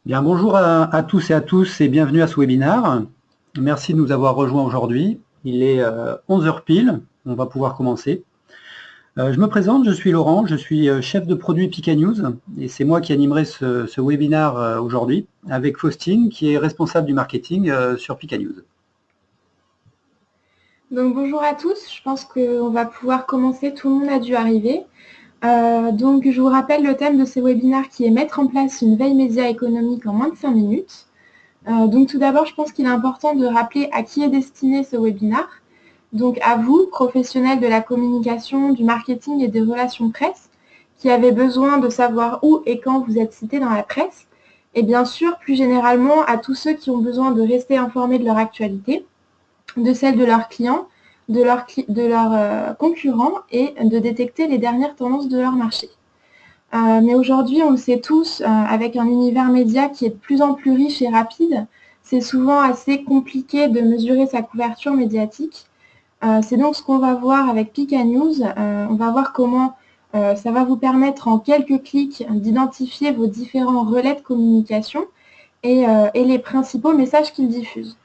Bien, bonjour à tous et bienvenue à ce webinaire. Merci de nous avoir rejoints aujourd'hui. Il est 11 heures pile, on va pouvoir commencer. Je me présente, je suis Laurent, je suis chef de produit Pika News et c'est moi qui animerai ce webinaire aujourd'hui avec Faustine qui est responsable du marketing sur Pika News. Donc bonjour à tous, je pense qu'on va pouvoir commencer, tout le monde a dû arriver. Donc je vous rappelle le thème de ce webinaire qui est mettre en place une veille média économique en moins de 5 minutes. Donc tout d'abord, je pense qu'il est important de rappeler à qui est destiné ce webinaire. Donc à vous, professionnels de la communication, du marketing et des relations presse, qui avez besoin de savoir où et quand vous êtes cité dans la presse. Et bien sûr, plus généralement, à tous ceux qui ont besoin de rester informés de leur actualité, de celle de leurs clients, de leurs concurrents et de détecter les dernières tendances de leur marché. Mais aujourd'hui, on le sait tous, avec un univers média qui est de plus en plus riche et rapide, c'est souvent assez compliqué de mesurer sa couverture médiatique. C'est donc ce qu'on va voir avec Pika News. On va voir comment ça va vous permettre en quelques clics d'identifier vos différents relais de communication et les principaux messages qu'ils diffusent.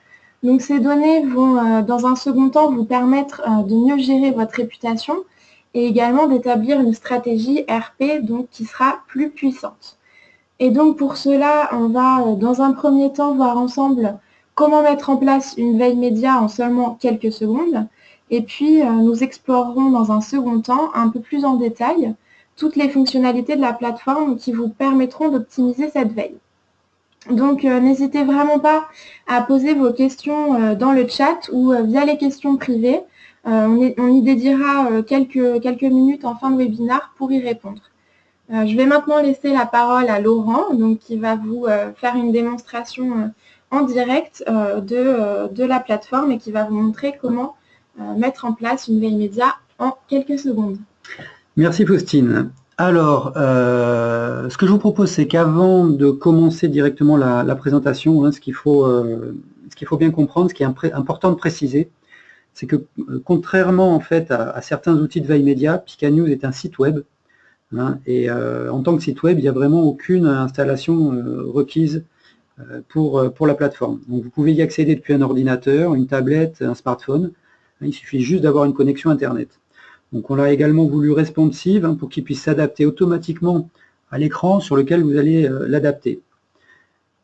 Donc ces données vont, dans un second temps, vous permettre de mieux gérer votre réputation et également d'établir une stratégie RP donc, qui sera plus puissante. Et donc pour cela, on va dans un premier temps voir ensemble comment mettre en place une veille média en seulement quelques secondes. Et puis nous explorerons dans un second temps, un peu plus en détail, toutes les fonctionnalités de la plateforme qui vous permettront d'optimiser cette veille. Donc n'hésitez vraiment pas à poser vos questions dans le chat ou via les questions privées. On y dédiera quelques minutes en fin de webinaire pour y répondre. Je vais maintenant laisser la parole à Laurent, donc, qui va vous faire une démonstration en direct de la plateforme et qui va vous montrer comment mettre en place une veille média en quelques secondes. Merci Faustine. Alors, ce que je vous propose, c'est qu'avant de commencer directement la présentation, ce qu'il faut bien comprendre, ce qui est important de préciser, c'est que contrairement en fait à certains outils de veille média, Pika News est un site web. Et en tant que site web, il n'y a vraiment aucune installation requise pour la plateforme. Donc vous pouvez y accéder depuis un ordinateur, une tablette, un smartphone. Il suffit juste d'avoir une connexion Internet. Donc on l'a également voulu responsive pour qu'il puisse s'adapter automatiquement à l'écran sur lequel vous allez l'adapter.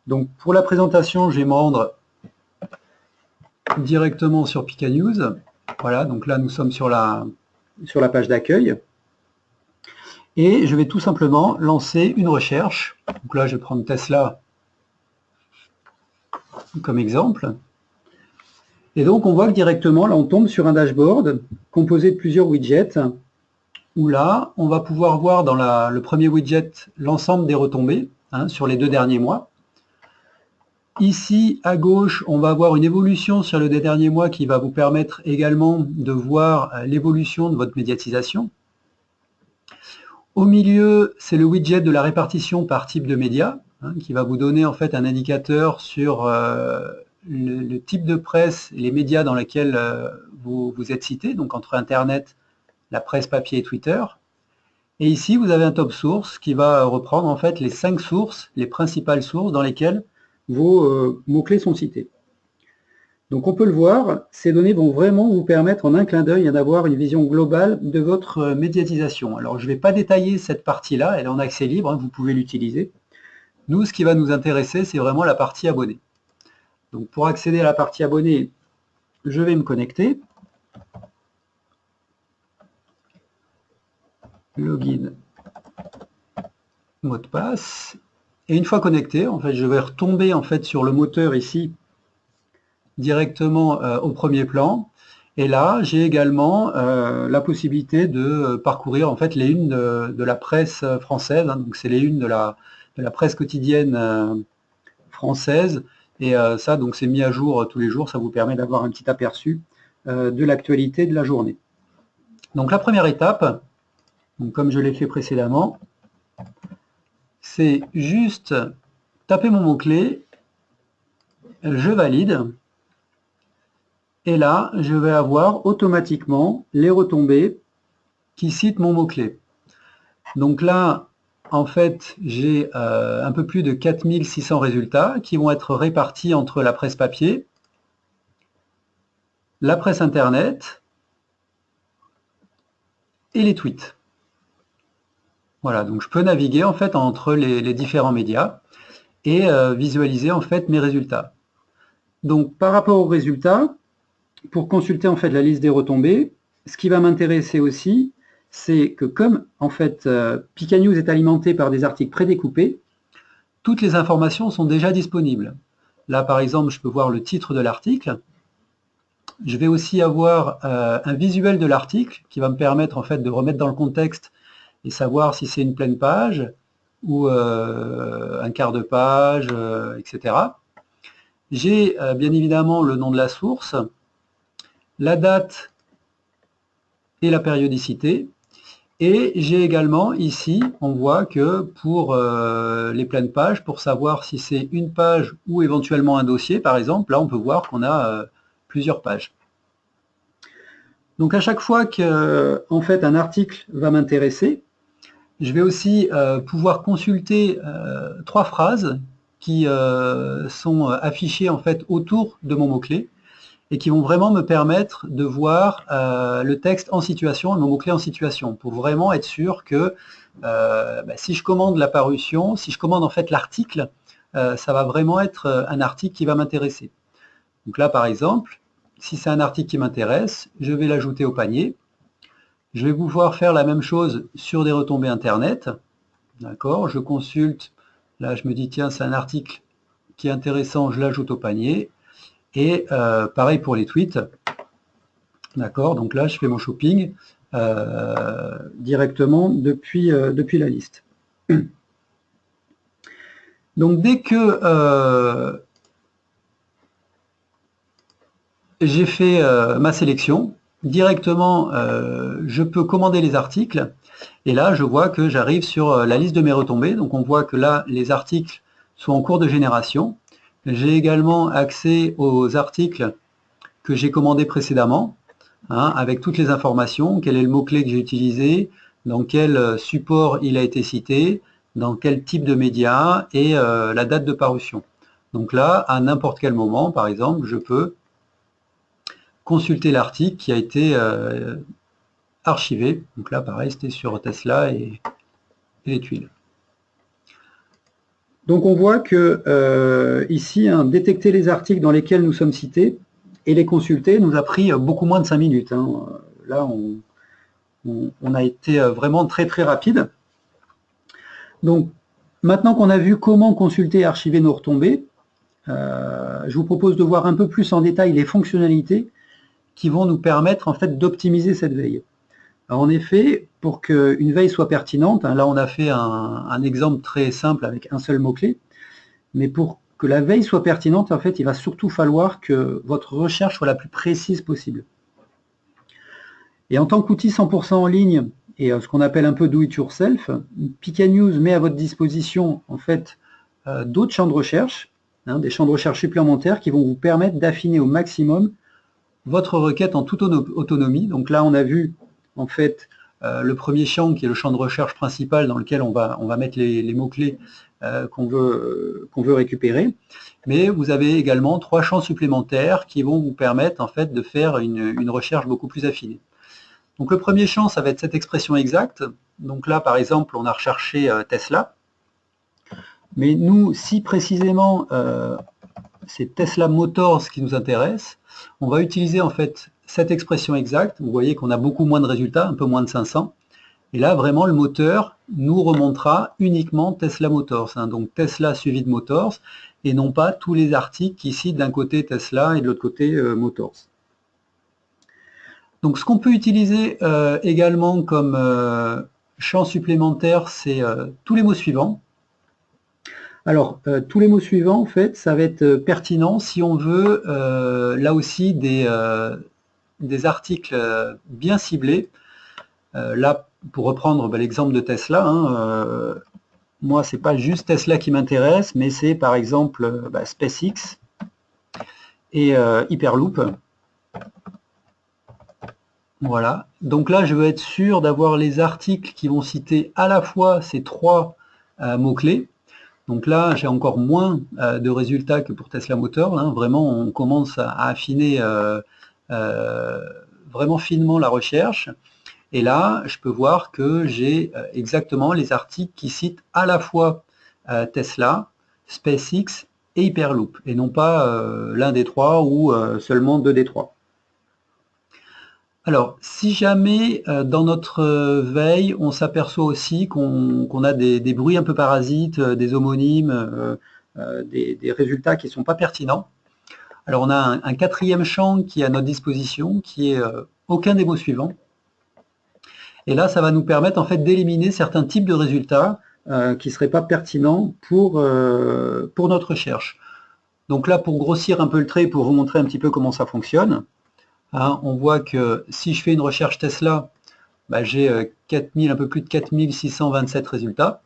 Donc pour la présentation, je vais me rendre directement sur Pika News. Voilà, donc là nous sommes sur la page d'accueil. Et je vais tout simplement lancer une recherche. Donc là, je vais prendre Tesla comme exemple. Et donc, on voit que directement, là, on tombe sur un dashboard composé de plusieurs widgets, où là, on va pouvoir voir dans le premier widget l'ensemble des retombées sur les 2 derniers mois. Ici, à gauche, on va avoir une évolution sur les 2 derniers mois qui va vous permettre également de voir l'évolution de votre médiatisation. Au milieu, c'est le widget de la répartition par type de média, qui va vous donner en fait un indicateur sur le type de presse et les médias dans lesquels vous êtes cité, donc entre Internet, la presse papier et Twitter. Et ici, vous avez un top source qui va reprendre en fait les 5 sources, les principales sources dans lesquelles vos mots-clés sont cités. Donc on peut le voir, ces données vont vraiment vous permettre en un clin d'œil d'avoir une vision globale de votre médiatisation. Alors je ne vais pas détailler cette partie-là, elle est en accès libre, vous pouvez l'utiliser. Nous, ce qui va nous intéresser, c'est vraiment la partie abonnés. Donc pour accéder à la partie abonnés, je vais me connecter. Login, mot de passe. Et une fois connecté, en fait, je vais retomber en fait sur le moteur ici, directement au premier plan. Et là, j'ai également la possibilité de parcourir en fait les unes de la presse française. Donc c'est les unes de la presse quotidienne française. Et ça, donc c'est mis à jour tous les jours. Ça vous permet d'avoir un petit aperçu de l'actualité de la journée. Donc la première étape, donc, comme je l'ai fait précédemment, c'est juste taper mon mot-clé, je valide. Et là, je vais avoir automatiquement les retombées qui citent mon mot-clé. Donc là, en fait, j'ai un peu plus de 4600 résultats qui vont être répartis entre la presse papier, la presse Internet et les tweets. Voilà, donc je peux naviguer en fait entre les différents médias et visualiser en fait mes résultats. Donc par rapport aux résultats, pour consulter en fait la liste des retombées, ce qui va m'intéresser aussi, c'est que comme en fait Pika News est alimenté par des articles prédécoupés, toutes les informations sont déjà disponibles. Là par exemple, je peux voir le titre de l'article. Je vais aussi avoir un visuel de l'article qui va me permettre en fait de remettre dans le contexte et savoir si c'est une pleine page ou un quart de page, etc. J'ai bien évidemment le nom de la source, la date et la périodicité. Et j'ai également ici, on voit que pour les pleines pages, pour savoir si c'est une page ou éventuellement un dossier, par exemple, là on peut voir qu'on a plusieurs pages. Donc à chaque fois que en fait, un article va m'intéresser, je vais aussi pouvoir consulter 3 phrases qui sont affichées en fait autour de mon mot-clé et qui vont vraiment me permettre de voir le texte en situation, le mot-clé en situation, pour vraiment être sûr que si je commande la parution, si je commande en fait l'article, ça va vraiment être un article qui va m'intéresser. Donc là, par exemple, si c'est un article qui m'intéresse, je vais l'ajouter au panier. Je vais pouvoir faire la même chose sur des retombées Internet. D'accord, je consulte, là je me dis tiens c'est un article qui est intéressant, je l'ajoute au panier. Et pareil pour les tweets. D'accord, donc là je fais mon shopping directement depuis la liste. Donc dès que j'ai fait ma sélection, directement je peux commander les articles et là je vois que j'arrive sur la liste de mes retombées. Donc on voit que là les articles sont en cours de génération. J'ai également accès aux articles que j'ai commandés précédemment, hein, avec toutes les informations, quel est le mot-clé que j'ai utilisé, dans quel support il a été cité, dans quel type de média et la date de parution. Donc là, à n'importe quel moment, par exemple, je peux consulter l'article qui a été archivé. Donc là, pareil, c'était sur Tesla et les tuiles. Donc on voit que ici, hein, détecter les articles dans lesquels nous sommes cités et les consulter nous a pris beaucoup moins de 5 minutes. Hein. Là, on a été vraiment très très rapide. Donc maintenant qu'on a vu comment consulter et archiver nos retombées, je vous propose de voir un peu plus en détail les fonctionnalités qui vont nous permettre en fait d'optimiser cette veille. Alors, en effet, pour qu'une veille soit pertinente, hein, là on a fait un exemple très simple avec un seul mot-clé, mais pour que la veille soit pertinente, en fait, il va surtout falloir que votre recherche soit la plus précise possible. Et en tant qu'outil 100% en ligne, et ce qu'on appelle un peu do it yourself, Pika News met à votre disposition en fait d'autres champs de recherche, hein, des champs de recherche supplémentaires qui vont vous permettre d'affiner au maximum votre requête en toute autonomie. Donc là, on a vu en fait le premier champ qui est le champ de recherche principal dans lequel on va mettre les mots-clés qu'on veut récupérer. Mais vous avez également 3 champs supplémentaires qui vont vous permettre en fait de faire une recherche beaucoup plus affinée. Donc le premier champ, ça va être cette expression exacte. Donc là, par exemple, on a recherché Tesla. Mais nous, si précisément c'est Tesla Motors qui nous intéresse, on va utiliser en fait cette expression exacte. Vous voyez qu'on a beaucoup moins de résultats, un peu moins de 500. Et là, vraiment, le moteur nous remontera uniquement Tesla Motors. Hein, donc Tesla suivi de Motors, et non pas tous les articles qui citent d'un côté Tesla et de l'autre côté Motors. Donc ce qu'on peut utiliser également comme champ supplémentaire, c'est tous les mots suivants. Alors, tous les mots suivants, en fait, ça va être pertinent si on veut, là aussi, des articles bien ciblés. Là, pour reprendre l'exemple de Tesla, hein, moi, c'est pas juste Tesla qui m'intéresse, mais c'est par exemple SpaceX et Hyperloop. Voilà. Donc là, je veux être sûr d'avoir les articles qui vont citer à la fois ces 3 mots-clés. Donc là, j'ai encore moins de résultats que pour Tesla Motors. Hein. Vraiment, on commence à affiner vraiment finement la recherche. Et là, je peux voir que j'ai exactement les articles qui citent à la fois Tesla, SpaceX et Hyperloop, et non pas l'un des 3 ou seulement 2 des 3. Alors, si jamais dans notre veille, on s'aperçoit aussi qu'on a des bruits un peu parasites, des homonymes, des résultats qui ne sont pas pertinents, alors on a un 4e champ qui est à notre disposition, qui est aucun des mots suivants. Et là, ça va nous permettre en fait d'éliminer certains types de résultats qui ne seraient pas pertinents pour notre recherche. Donc là, pour grossir un peu le trait, pour vous montrer un petit peu comment ça fonctionne, hein, on voit que si je fais une recherche Tesla, bah, j'ai un peu plus de 4627 résultats.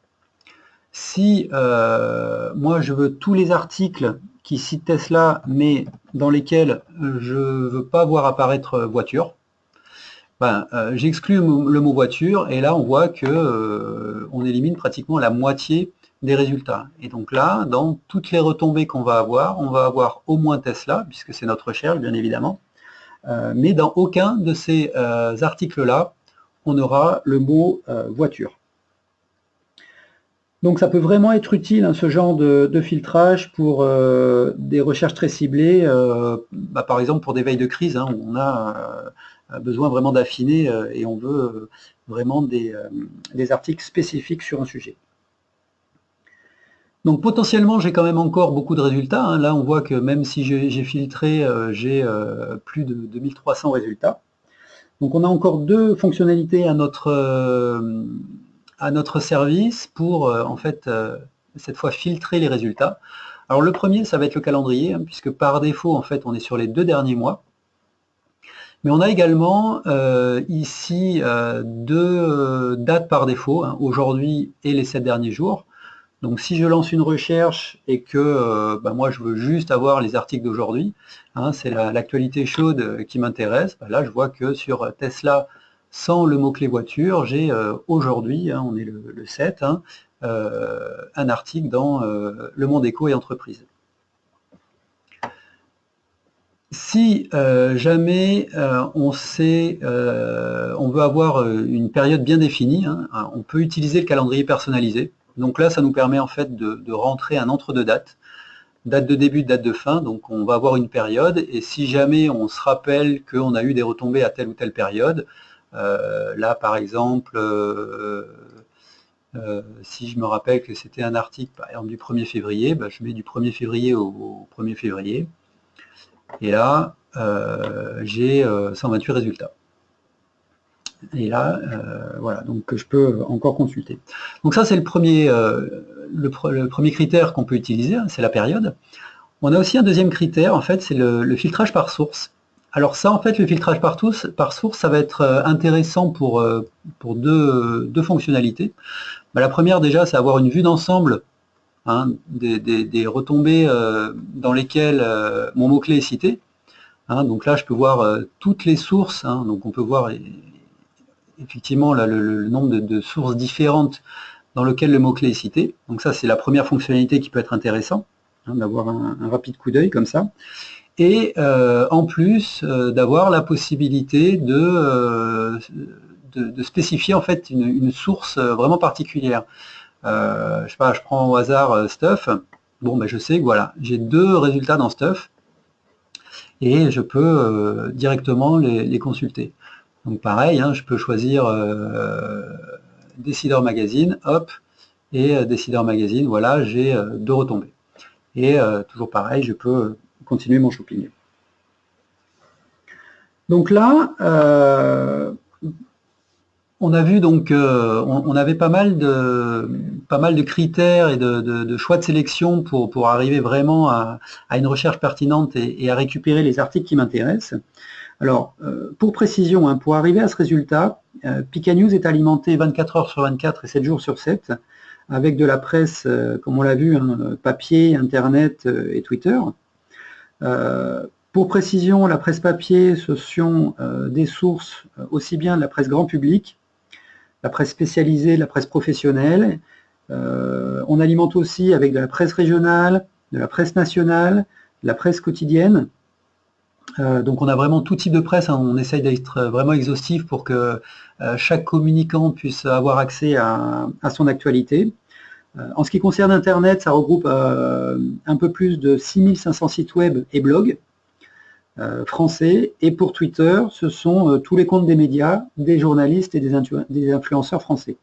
Si moi je veux tous les articles qui citent Tesla, mais dans lesquels je ne veux pas voir apparaître voiture, ben, j'exclus le mot voiture, et là on voit que on élimine pratiquement la moitié des résultats. Et donc là, dans toutes les retombées qu'on va avoir, on va avoir au moins Tesla, puisque c'est notre recherche bien évidemment, mais dans aucun de ces articles-là, on aura le mot voiture. Donc ça peut vraiment être utile, hein, ce genre de filtrage pour des recherches très ciblées, bah, par exemple pour des veilles de crise, hein, où on a besoin vraiment d'affiner et on veut vraiment des articles spécifiques sur un sujet. Donc potentiellement, j'ai quand même encore beaucoup de résultats. Hein. Là, on voit que même si j'ai filtré, j'ai plus de 2300 résultats. Donc on a encore 2 fonctionnalités à notre service pour en fait cette fois filtrer les résultats. Alors le premier, ça va être le calendrier, hein, puisque par défaut, en fait, on est sur les 2 derniers mois. Mais on a également ici 2 dates par défaut, hein, aujourd'hui et les 7 derniers jours. Donc si je lance une recherche et que bah, moi je veux juste avoir les articles d'aujourd'hui, hein, c'est l'actualité chaude qui m'intéresse, bah, là je vois que sur Tesla, sans le mot-clé voiture, j'ai aujourd'hui, hein, on est le 7, hein, un article dans Le Monde Éco et Entreprise. Si jamais on veut avoir une période bien définie, hein, on peut utiliser le calendrier personnalisé. Donc là, ça nous permet en fait de rentrer un entre-deux dates, date de début, date de fin. Donc on va avoir une période, et si jamais on se rappelle qu'on a eu des retombées à telle ou telle période, là par exemple, si je me rappelle que c'était un article par exemple du 1er février, bah, je mets du 1er février au 1er février. Et là, j'ai 128 résultats. Et là, voilà, donc je peux encore consulter. Donc ça, c'est le premier critère qu'on peut utiliser, hein, c'est la période. On a aussi un deuxième critère, en fait, c'est le filtrage par source. Alors ça, en fait, le filtrage par source, ça va être intéressant pour 2 fonctionnalités. La première, déjà, c'est avoir une vue d'ensemble, hein, des retombées dans lesquelles mon mot-clé est cité. Hein, donc là, je peux voir toutes les sources, hein, donc on peut voir effectivement là, le nombre de sources différentes dans lesquelles le mot-clé est cité. Donc ça, c'est la première fonctionnalité qui peut être intéressante, hein, d'avoir un rapide coup d'œil comme ça. Et en plus, d'avoir la possibilité de spécifier en fait une source vraiment particulière. Je sais pas, je prends au hasard Stuff. Bon, ben, je sais que voilà, j'ai 2 résultats dans Stuff, et je peux directement les consulter. Donc pareil, hein, je peux choisir Décideur Magazine, hop, et Décideur Magazine, voilà, j'ai 2 retombées. Et toujours pareil, je peux continuer mon shopping. Donc là, on a vu donc, on avait pas mal de critères et de choix de sélection pour arriver vraiment à une recherche pertinente et à récupérer les articles qui m'intéressent. Alors, pour précision, hein, pour arriver à ce résultat, Pika News est alimenté 24 heures sur 24 et 7 jours sur 7, avec de la presse, comme on l'a vu, hein, papier, Internet et Twitter. Pour précision, la presse papier, ce sont des sources aussi bien de la presse grand public, la presse spécialisée, la presse professionnelle. On alimente aussi avec de la presse régionale, de la presse nationale, de la presse quotidienne. Donc on a vraiment tout type de presse, hein. On essaye d'être vraiment exhaustif pour que chaque communicant puisse avoir accès à son actualité. En ce qui concerne Internet, ça regroupe un peu plus de 6500 sites web et blogs français. Et pour Twitter, ce sont tous les comptes des médias, des journalistes et des influenceurs français.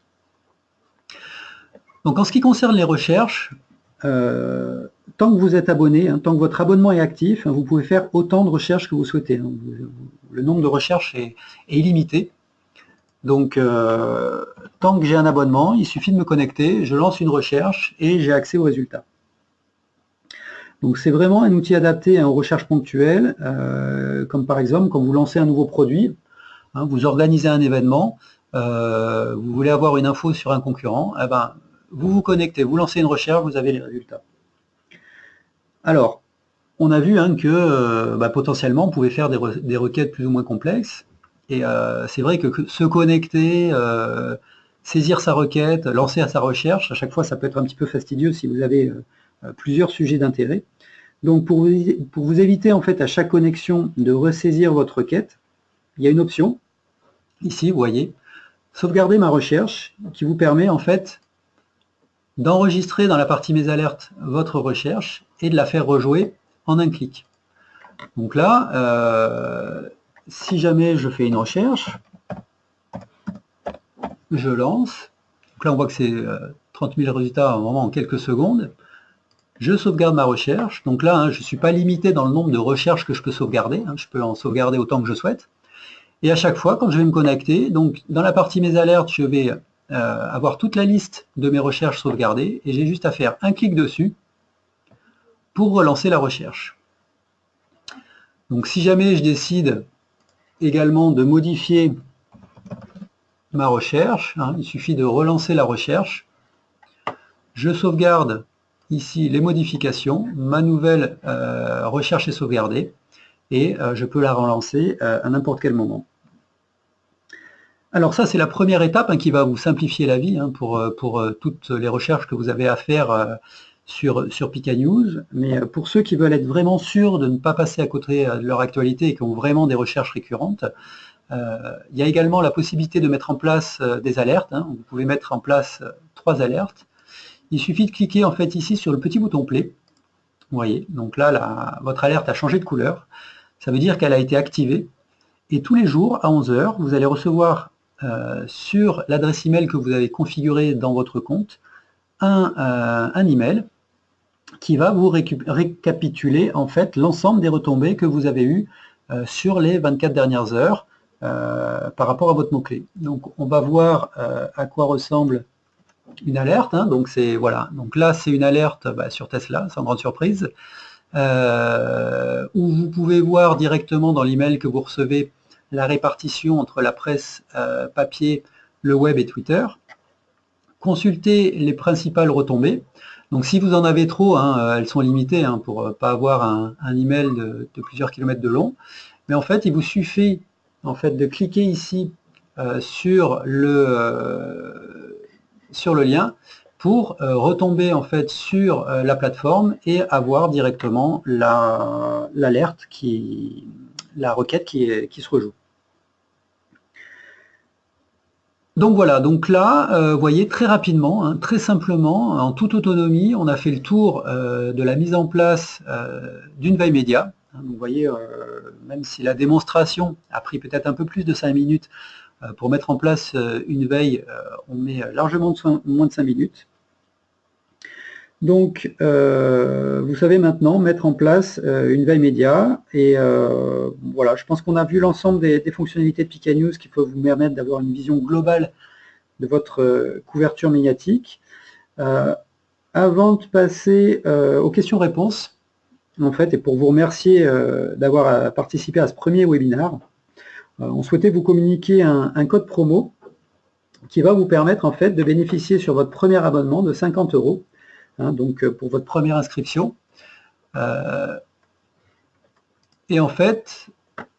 Donc en ce qui concerne les recherches, tant que vous êtes abonné, tant que votre abonnement est actif, vous pouvez faire autant de recherches que vous souhaitez. Le nombre de recherches est illimité. Donc, tant que j'ai un abonnement, il suffit de me connecter, je lance une recherche et j'ai accès aux résultats. Donc, c'est vraiment un outil adapté aux recherches ponctuelles, comme par exemple quand vous lancez un nouveau produit, vous organisez un événement, vous voulez avoir une info sur un concurrent, vous vous connectez, vous lancez une recherche, vous avez les résultats. Alors, on a vu que potentiellement, on pouvait faire des requêtes plus ou moins complexes. Et c'est vrai que se connecter, saisir sa requête, lancer à sa recherche, à chaque fois, ça peut être un petit peu fastidieux si vous avez plusieurs sujets d'intérêt. Donc, pour vous éviter en fait à chaque connexion de ressaisir votre requête, il y a une option, ici, vous voyez, sauvegarder ma recherche, qui vous permet en fait d'enregistrer dans la partie mes alertes votre recherche et de la faire rejouer en un clic. Donc là, si jamais je fais une recherche, je lance, donc là on voit que c'est 30 000 résultats en quelques secondes, je sauvegarde ma recherche, donc là je ne suis pas limité dans le nombre de recherches que je peux sauvegarder, je peux en sauvegarder autant que je souhaite, et à chaque fois quand je vais me connecter, donc dans la partie mes alertes, je vais avoir toute la liste de mes recherches sauvegardées, et j'ai juste à faire un clic dessus pour relancer la recherche. Donc si jamais je décide également de modifier ma recherche, il suffit de relancer la recherche, je sauvegarde ici les modifications, ma nouvelle recherche est sauvegardée, et je peux la relancer à n'importe quel moment. Alors ça, c'est la première étape qui va vous simplifier la vie pour toutes les recherches que vous avez à faire sur Pika News. Mais pour ceux qui veulent être vraiment sûrs de ne pas passer à côté de leur actualité et qui ont vraiment des recherches récurrentes, il y a également la possibilité de mettre en place des alertes. Vous pouvez mettre en place 3 alertes. Il suffit de cliquer en fait ici sur le petit bouton play. Vous voyez, donc là, votre alerte a changé de couleur. Ça veut dire qu'elle a été activée. Et tous les jours, à 11 h, vous allez recevoir sur l'adresse email que vous avez configurée dans votre compte un email qui va vous récapituler en fait l'ensemble des retombées que vous avez eues sur les 24 dernières heures par rapport à votre mot-clé. Donc on va voir à quoi ressemble une alerte. Donc c'est voilà. Donc là c'est une alerte sur Tesla, sans grande surprise, où vous pouvez voir directement dans l'email que vous recevez la répartition entre la presse papier, le web et Twitter. Consultez les principales retombées. Donc si vous en avez trop, elles sont limitées pour ne pas avoir un email de plusieurs kilomètres de long. Mais en fait, il vous suffit en fait, de cliquer ici sur le lien pour retomber en fait sur la plateforme et avoir directement l'alerte la requête qui se rejoue. Donc voilà, donc là, vous voyez très rapidement, très simplement, en toute autonomie, on a fait le tour de la mise en place d'une veille média. Vous voyez, même si la démonstration a pris peut-être un peu plus de 5 minutes pour mettre en place une veille, on met largement moins de 5 minutes. Donc, vous savez maintenant mettre en place une veille média et voilà, je pense qu'on a vu l'ensemble des fonctionnalités de Pika News qui peuvent vous permettre d'avoir une vision globale de votre couverture médiatique. Avant de passer aux questions-réponses, en fait, et pour vous remercier d'avoir participé à ce premier webinaire, on souhaitait vous communiquer un code promo qui va vous permettre en fait de bénéficier sur votre premier abonnement de 50 €. Donc pour votre première inscription. Et en fait,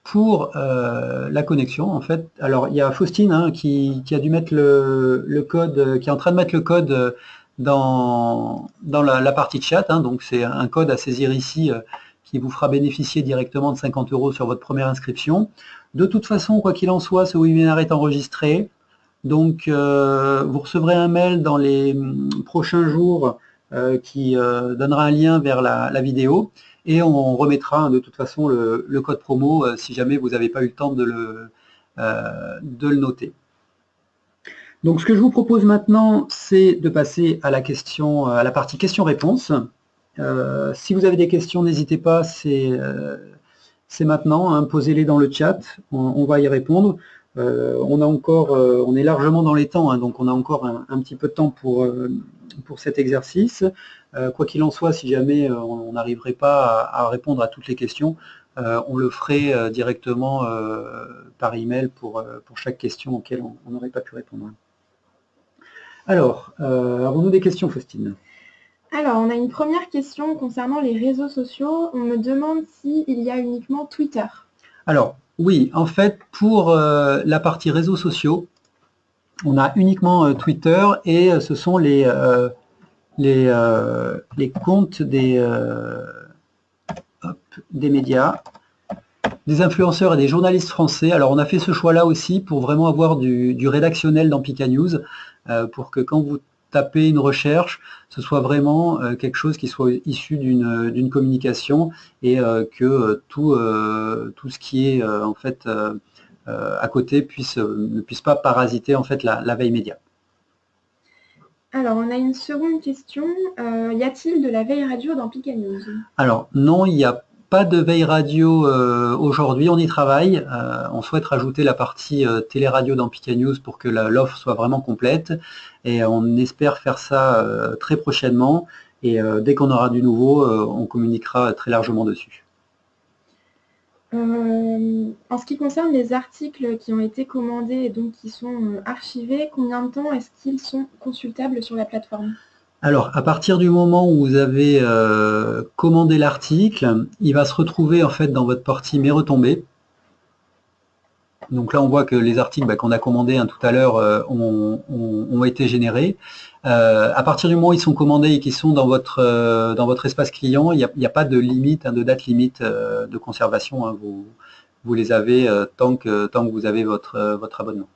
pour la connexion, en fait, alors il y a Faustine hein, qui a dû mettre le code, qui est en train de mettre le code dans la partie chat, hein, donc c'est un code à saisir ici qui vous fera bénéficier directement de 50 € sur votre première inscription. De toute façon, quoi qu'il en soit, ce webinaire est enregistré, donc vous recevrez un mail dans les prochains jours qui donnera un lien vers la vidéo. Et on remettra de toute façon le code promo si jamais vous n'avez pas eu le temps de le noter. Donc ce que je vous propose maintenant, c'est de passer à la partie questions-réponses. Si vous avez des questions, n'hésitez pas, c'est maintenant, hein, posez-les dans le chat, on va y répondre. On est largement dans les temps, hein, donc on a encore un petit peu de temps pour cet exercice. Quoi qu'il en soit, si jamais on n'arriverait pas à répondre à toutes les questions, on le ferait directement par email pour chaque question auquel on n'aurait pas pu répondre. Alors, avons-nous des questions, Faustine? Alors, on a une première question concernant les réseaux sociaux. On me demande s'il y a uniquement Twitter. Alors, oui, en fait, pour la partie réseaux sociaux, on a uniquement Twitter et ce sont les comptes des médias, des influenceurs et des journalistes français. Alors on a fait ce choix-là aussi pour vraiment avoir du rédactionnel dans Pika News, pour que quand vous tapez une recherche, ce soit vraiment quelque chose qui soit issu d'une communication et que tout ce qui est en fait à côté ne puisse pas parasiter en fait la veille média. Alors, on a une seconde question. Y a-t-il de la veille radio dans Pika News? Alors, non, il n'y a pas de veille radio aujourd'hui, on y travaille. On souhaite rajouter la partie télé-radio dans Pika News pour que l'offre soit vraiment complète. Et on espère faire ça très prochainement. Et dès qu'on aura du nouveau, on communiquera très largement dessus. En ce qui concerne les articles qui ont été commandés et donc qui sont archivés, combien de temps est-ce qu'ils sont consultables sur la plateforme? Alors, à partir du moment où vous avez commandé l'article, il va se retrouver en fait dans votre partie Mes retombées. Donc là, on voit que les articles qu'on a commandés tout à l'heure ont été générés. À partir du moment où ils sont commandés et qu'ils sont dans votre espace client, il n'y a pas de limite, de date limite de conservation. Hein. Vous les avez tant que vous avez votre abonnement.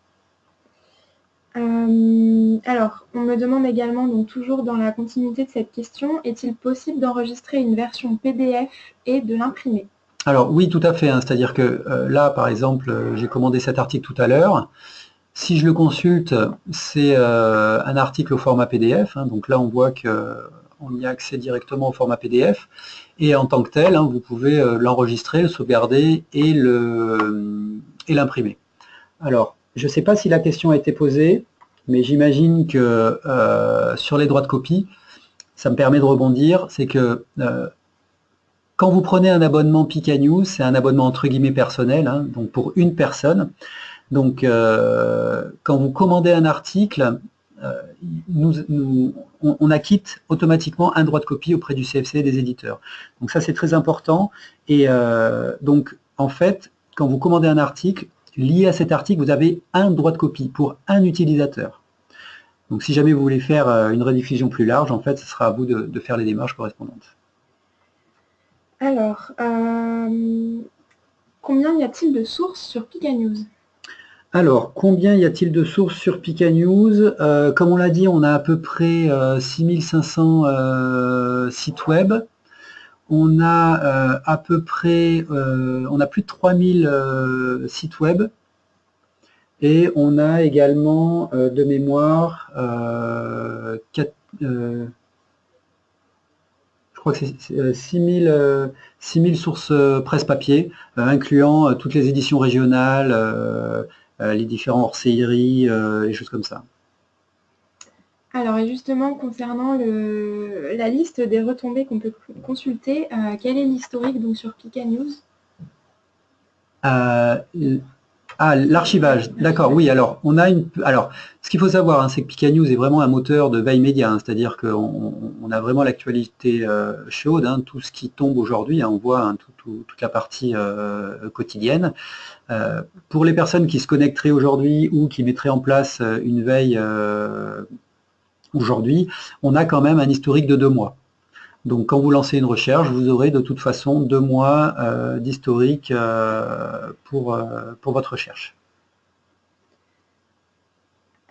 Alors, on me demande également, donc toujours dans la continuité de cette question, est-il possible d'enregistrer une version PDF et de l'imprimer? Alors oui, tout à fait. Hein. C'est-à-dire que là, par exemple, j'ai commandé cet article tout à l'heure. Si je le consulte, c'est un article au format PDF. Hein. Donc là, on voit qu'on y a accès directement au format PDF. Et en tant que tel, hein, vous pouvez l'enregistrer, le sauvegarder et l'imprimer. Alors, je ne sais pas si la question a été posée, mais j'imagine que sur les droits de copie, ça me permet de rebondir, c'est que quand vous prenez un abonnement Pika News, c'est un abonnement entre guillemets personnel, hein, donc pour une personne. Donc quand vous commandez un article, on acquitte automatiquement un droit de copie auprès du CFC et des éditeurs. Donc ça c'est très important. Et donc en fait, quand vous commandez un article, lié à cet article, vous avez un droit de copie pour un utilisateur. Donc si jamais vous voulez faire une rediffusion plus large, en fait, ce sera à vous de faire les démarches correspondantes. Alors, combien y a-t-il de sources sur Pika News? Alors, combien y a-t-il de sources sur Pika News? Comme on l'a dit, on a à peu près 6500 sites web. On a à peu près, on a plus de 3000 sites web. Et on a également de mémoire je crois que c'est 6000 sources presse papier, incluant toutes les éditions régionales, les différents hors-séries, les choses comme ça. Alors, et justement, concernant la liste des retombées qu'on peut consulter, quel est l'historique donc sur Pika News? Ah, l'archivage, d'accord, oui, alors, alors, ce qu'il faut savoir, hein, c'est que Pika News est vraiment un moteur de veille média, hein, c'est-à-dire qu'on a vraiment l'actualité chaude, hein, tout ce qui tombe aujourd'hui, hein, on voit hein, toute la partie quotidienne. Pour les personnes qui se connecteraient aujourd'hui ou qui mettraient en place une veille aujourd'hui, on a quand même un historique de 2 mois. Donc quand vous lancez une recherche, vous aurez de toute façon 2 mois d'historique pour votre recherche.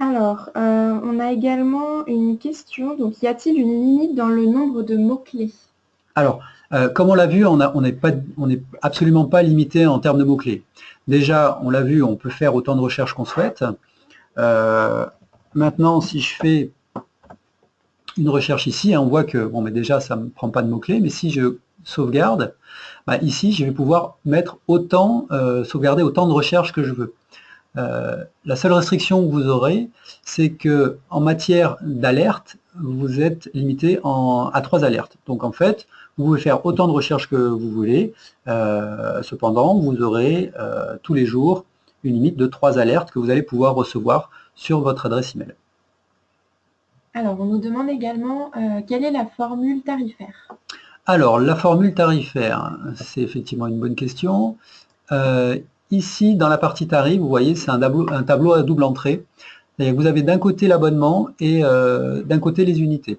Alors, on a également une question. Donc, y a-t-il une limite dans le nombre de mots-clés? Alors, comme on l'a vu, on n'est absolument pas limité en termes de mots-clés. Déjà, on l'a vu, on peut faire autant de recherches qu'on souhaite. Maintenant, si je fais une recherche ici, hein, on voit que, bon, mais déjà, ça ne me prend pas de mots-clés, mais si je sauvegarde, bah, ici, je vais pouvoir mettre sauvegarder autant de recherches que je veux. La seule restriction que vous aurez, c'est que en matière d'alerte, vous êtes limité à 3 alertes. Donc en fait, vous pouvez faire autant de recherches que vous voulez. Cependant, vous aurez tous les jours une limite de 3 alertes que vous allez pouvoir recevoir sur votre adresse email. Alors, on nous demande également quelle est la formule tarifaire? Alors, la formule tarifaire, c'est effectivement une bonne question. Ici, dans la partie tarif, vous voyez, c'est un tableau à double entrée. Vous avez d'un côté l'abonnement et d'un côté les unités.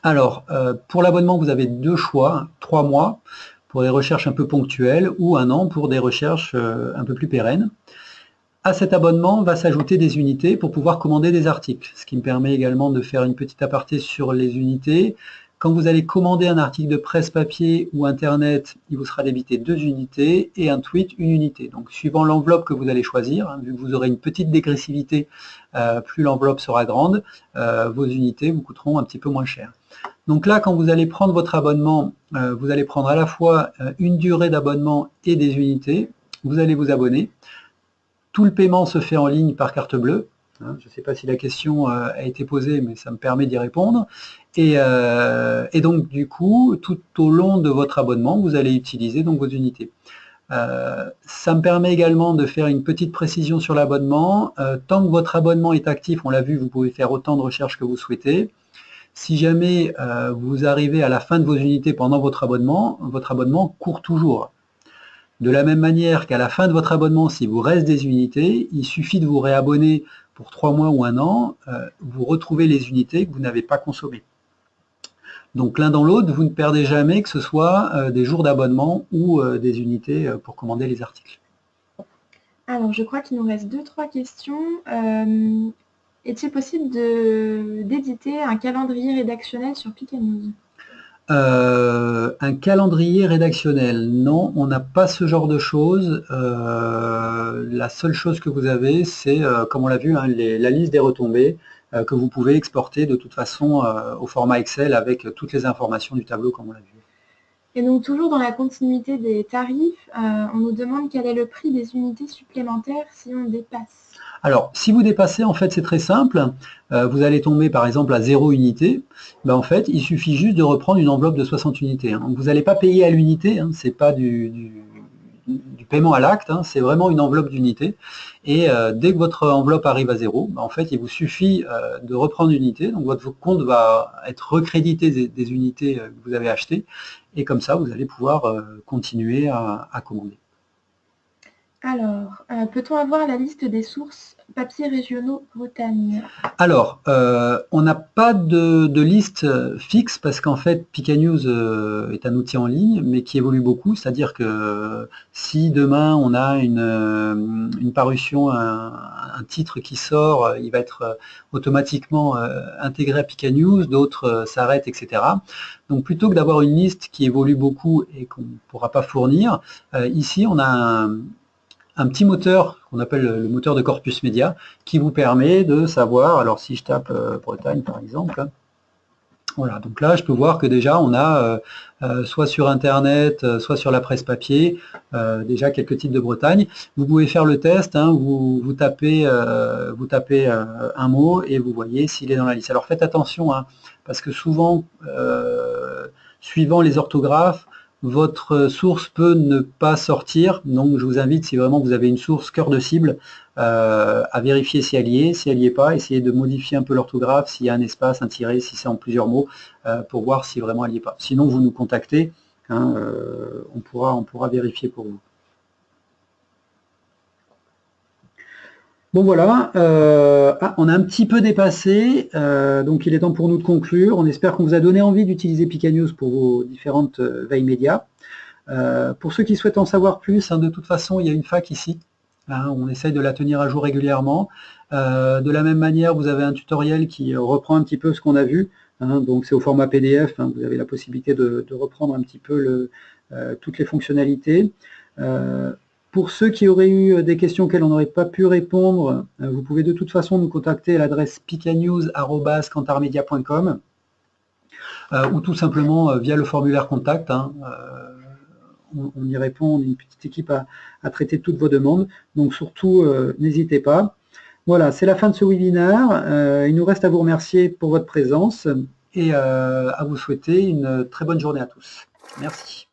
Alors, pour l'abonnement, vous avez 2 choix, 3 mois pour des recherches un peu ponctuelles ou 1 an pour des recherches un peu plus pérennes. À cet abonnement va s'ajouter des unités pour pouvoir commander des articles, ce qui me permet également de faire une petite aparté sur les unités. Quand vous allez commander un article de presse papier ou internet, il vous sera débité 2 unités et un tweet, 1 unité. Donc suivant l'enveloppe que vous allez choisir, hein, vu que vous aurez une petite dégressivité, plus l'enveloppe sera grande, vos unités vous coûteront un petit peu moins cher. Donc là, quand vous allez prendre votre abonnement, vous allez prendre à la fois une durée d'abonnement et des unités. Vous allez vous abonner. Tout le paiement se fait en ligne par carte bleue. Je ne sais pas si la question a été posée, mais ça me permet d'y répondre. Et donc, du coup, tout au long de votre abonnement, vous allez utiliser donc vos unités. Ça me permet également de faire une petite précision sur l'abonnement. Tant que votre abonnement est actif, on l'a vu, vous pouvez faire autant de recherches que vous souhaitez. Si jamais vous arrivez à la fin de vos unités pendant votre abonnement court toujours. De la même manière qu'à la fin de votre abonnement, s'il vous reste des unités, il suffit de vous réabonner pour 3 mois ou 1 an, vous retrouvez les unités que vous n'avez pas consommées. Donc l'un dans l'autre, vous ne perdez jamais, que ce soit des jours d'abonnement ou des unités pour commander les articles. Alors, je crois qu'il nous reste 2-3 questions. Est-il possible d'éditer un calendrier rédactionnel sur Pika News? Un calendrier rédactionnel, non, on n'a pas ce genre de choses. La seule chose que vous avez, c'est, comme on l'a vu, hein, la liste des retombées que vous pouvez exporter de toute façon au format Excel avec toutes les informations du tableau comme on l'a vu. Et donc, toujours dans la continuité des tarifs, on nous demande quel est le prix des unités supplémentaires si on dépasse. Alors, si vous dépassez, en fait, c'est très simple. Vous allez tomber, par exemple, à 0 unité. Ben, en fait, il suffit juste de reprendre une enveloppe de 60 unités. Hein. Vous n'allez pas payer à l'unité, hein, c'est pas du paiement à l'acte, hein, c'est vraiment une enveloppe d'unité. Et dès que votre enveloppe arrive à 0, ben, en fait, il vous suffit de reprendre une unité. Donc, votre compte va être recrédité des unités que vous avez achetées. Et comme ça, vous allez pouvoir continuer à commander. Alors, peut-on avoir la liste des sources papiers régionaux Bretagne? Alors, on n'a pas de liste fixe parce qu'en fait, Pika News est un outil en ligne, mais qui évolue beaucoup. C'est-à-dire que si demain on a une parution, un titre qui sort, il va être automatiquement intégré à Pika News, d'autres s'arrêtent, etc. Donc plutôt que d'avoir une liste qui évolue beaucoup et qu'on ne pourra pas fournir, ici on a un petit moteur qu'on appelle le moteur de corpus média qui vous permet de savoir, alors si je tape Bretagne par exemple, voilà, donc là je peux voir que déjà on a soit sur internet, soit sur la presse papier, déjà quelques titres de Bretagne. Vous pouvez faire le test, hein, vous tapez un mot et vous voyez s'il est dans la liste. Alors faites attention, hein, parce que souvent, suivant les orthographes, votre source peut ne pas sortir. Donc je vous invite, si vraiment vous avez une source cœur de cible, à vérifier si elle y est. Si elle n'y est pas, essayez de modifier un peu l'orthographe, s'il y a un espace, un tiret, si c'est en plusieurs mots, pour voir si vraiment elle n'y est pas. Sinon, vous nous contactez, hein, on pourra vérifier pour vous. Bon voilà, on a un petit peu dépassé, donc il est temps pour nous de conclure. On espère qu'on vous a donné envie d'utiliser Pika News pour vos différentes veilles médias. Pour ceux qui souhaitent en savoir plus, hein, de toute façon, il y a une fac ici. Hein, on essaye de la tenir à jour régulièrement. De la même manière, vous avez un tutoriel qui reprend un petit peu ce qu'on a vu. Hein, donc c'est au format PDF. Hein, vous avez la possibilité de reprendre un petit peu toutes les fonctionnalités. Pour ceux qui auraient eu des questions auxquelles on n'aurait pas pu répondre, vous pouvez de toute façon nous contacter à l'adresse pikanews@kantarmedia.com ou tout simplement via le formulaire contact. Hein, on y répond, on est une petite équipe à traiter toutes vos demandes, donc surtout n'hésitez pas. Voilà, c'est la fin de ce webinaire. Il nous reste à vous remercier pour votre présence et à vous souhaiter une très bonne journée à tous. Merci.